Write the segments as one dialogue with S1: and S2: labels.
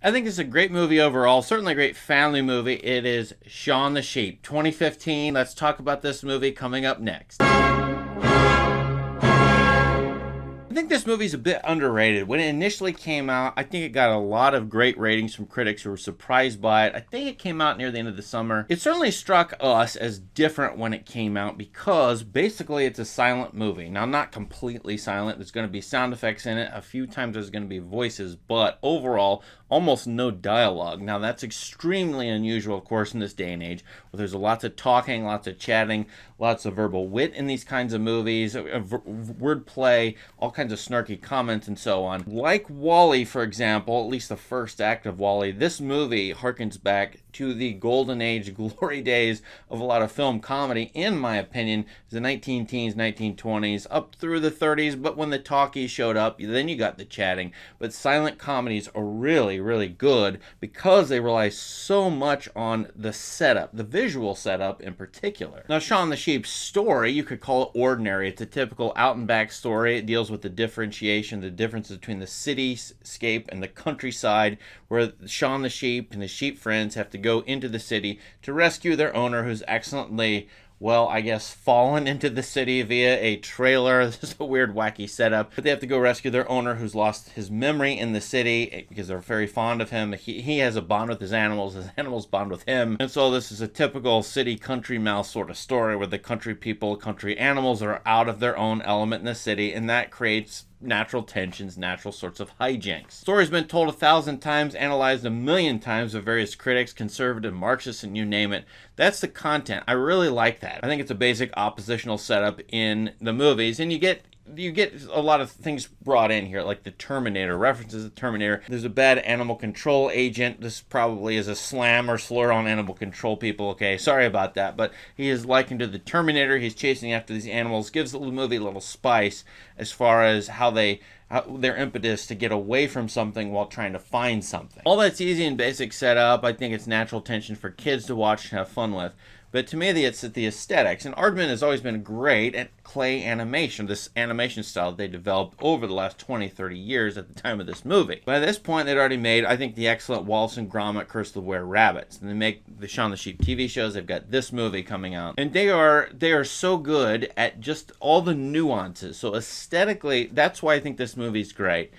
S1: I think it's a great movie overall, certainly a great family movie. It is Shaun the Sheep, 2015. Let's talk about this movie coming up next. I think this movie's a bit underrated. When it initially came out, I think it got a lot of great ratings from critics who were surprised by it. I think it came out near the end of the summer. It certainly struck us as different when it came out because basically it's a silent movie. Now, not completely silent. There's going to be sound effects in it. A few times there's going to be voices, but overall, almost no dialogue. Now, that's extremely unusual, of course, in this day and age, where there's lots of talking, lots of chatting, lots of verbal wit in these kinds of movies, wordplay, all kinds of snarky comments, and so on. Like WALL-E, for example, at least the first act of WALL-E, this movie harkens back to the golden age, glory days of a lot of film comedy, in my opinion, the 19-teens, 1920s, up through the 30s, but when the talkies showed up, then you got the chatting. But silent comedies are really, really good because they rely so much on the setup, the visual setup in particular. Now, Shaun the Sheep's story, you could call it ordinary. It's a typical out and back story. It deals with the differentiation, the differences between the cityscape and the countryside, where Shaun the Sheep and his sheep friends have to go into the city to rescue their owner, who's excellently, well, I guess, fallen into the city via a trailer. This is a weird, wacky setup. But they have to go rescue their owner, who's lost his memory in the city because they're very fond of him. He has a bond with his animals bond with him. And so this is a typical city-country mouse sort of story where the country people, country animals are out of their own element in the city, and that creates natural tensions, natural sorts of hijinks. Story's been told 1,000 times, analyzed 1,000,000 times by various critics, conservative, Marxists, and you name it. That's the content. I really like that. I think it's a basic oppositional setup in the movies, and you get a lot of things brought in here, like the Terminator, references the Terminator. There's a bad animal control agent. This probably is a slam or slur on animal control people. Okay, sorry about that, but he is likened to the Terminator. He's chasing after these animals. Gives the movie a little spice as far as how their impetus to get away from something while trying to find something. All that's easy and basic setup. I think it's natural tension for kids to watch and have fun with. But to me, it's the aesthetics. And Aardman has always been great at clay animation, this animation style that they developed over the last 20, 30 years at the time of this movie. By this point, they'd already made, I think, the excellent Wallace and Gromit, Curse of the Were-Rabbits. And they make the Shaun the Sheep TV shows. They've got this movie coming out. And they are so good at just all the nuances. So aesthetically, that's why I think this movie's great.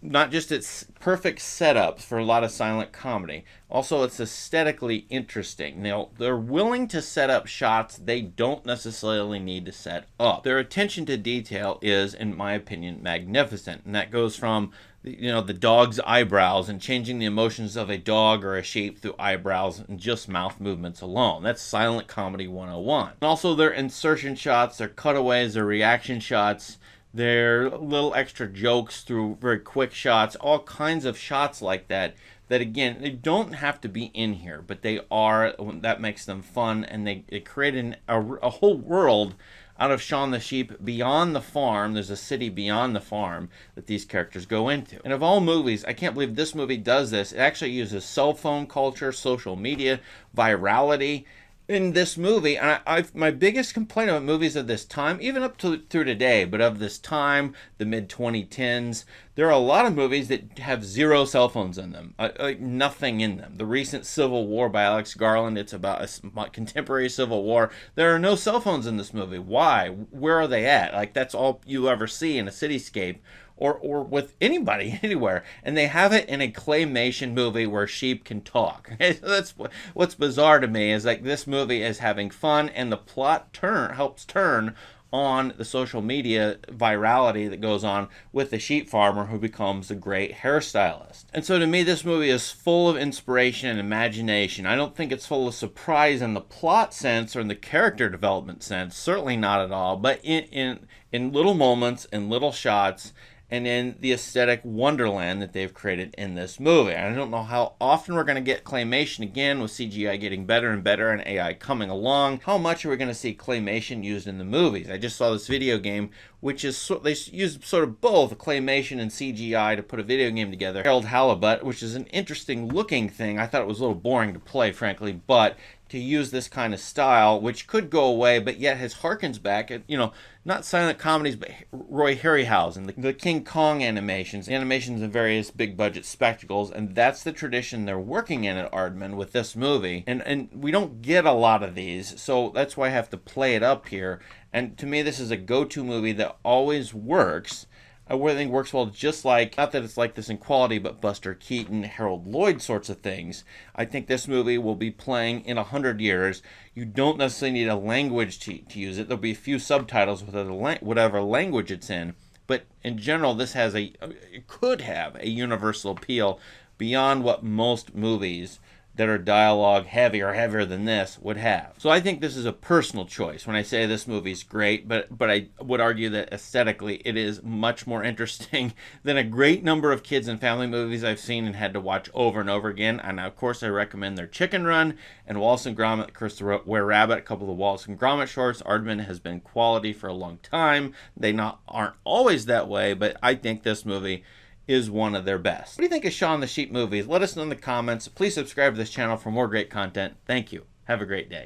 S1: Not just its perfect setups for a lot of silent comedy. Also, it's aesthetically interesting. They're willing to set up shots they don't necessarily need to set up. Their attention to detail is, in my opinion, magnificent. And that goes from the dog's eyebrows and changing the emotions of a dog or a sheep through eyebrows and just mouth movements alone. That's silent comedy 101. And also their insertion shots, their cutaways, their reaction shots, their little extra jokes through very quick shots, all kinds of shots like that again, they don't have to be in here, but they are. That makes them fun, and they create a whole world out of Shaun the Sheep beyond the farm. There's a city beyond the farm that these characters go into. And of all movies, I can't believe this movie does this. It actually uses cell phone culture, social media, virality in this movie. And my biggest complaint about movies of this time, even up to through today, but of this time, the mid-2010s, there are a lot of movies that have zero cell phones in them, nothing in them. The recent Civil War by Alex Garland, it's about a contemporary Civil War. There are no cell phones in this movie. Why? Where are they at? Like, that's all you ever see in a cityscape. Or with anybody, anywhere. And they have it in a claymation movie where sheep can talk. That's what's bizarre to me, is like this movie is having fun, and the plot helps turn on the social media virality that goes on with the sheep farmer who becomes a great hairstylist. And so to me, this movie is full of inspiration and imagination. I don't think it's full of surprise in the plot sense or in the character development sense, certainly not at all, but in little moments, in little shots, and in the aesthetic wonderland that they've created in this movie. I don't know how often we're going to get claymation again, with CGI getting better and better and AI coming along. How much are we going to see claymation used in the movies? I just saw this video game which is they use sort of both claymation and CGI to put a video game together. Harold Halibut, which is an interesting looking thing. I thought it was a little boring to play, frankly, but to use this kind of style, which could go away, but yet has harkens back at, not silent comedies, but Roy Harryhausen, the King Kong animations in various big budget spectacles, and that's the tradition they're working in at Aardman with this movie. And we don't get a lot of these, so that's why I have to play it up here. And to me, this is a go-to movie that always works. I think works well, just like, not that it's like this in quality, but Buster Keaton, Harold Lloyd sorts of things. I think this movie will be playing in 100 years. You don't necessarily need a language to use it. There'll be a few subtitles with whatever language it's in. But in general, this it could have a universal appeal beyond what most movies that are dialogue heavy or heavier than this would have. So I think this is a personal choice when I say this movie's great, but I would argue that aesthetically it is much more interesting than a great number of kids and family movies I've seen and had to watch over and over again. And of course I recommend their Chicken Run and Wallace and Gromit, Curse the Were Rabbit, a couple of the Wallace and Gromit shorts. Aardman has been quality for a long time. They aren't always that way, but I think this movie is one of their best. What do you think of Shaun the Sheep movies? Let us know in the comments. Please subscribe to this channel for more great content. Thank you. Have a great day.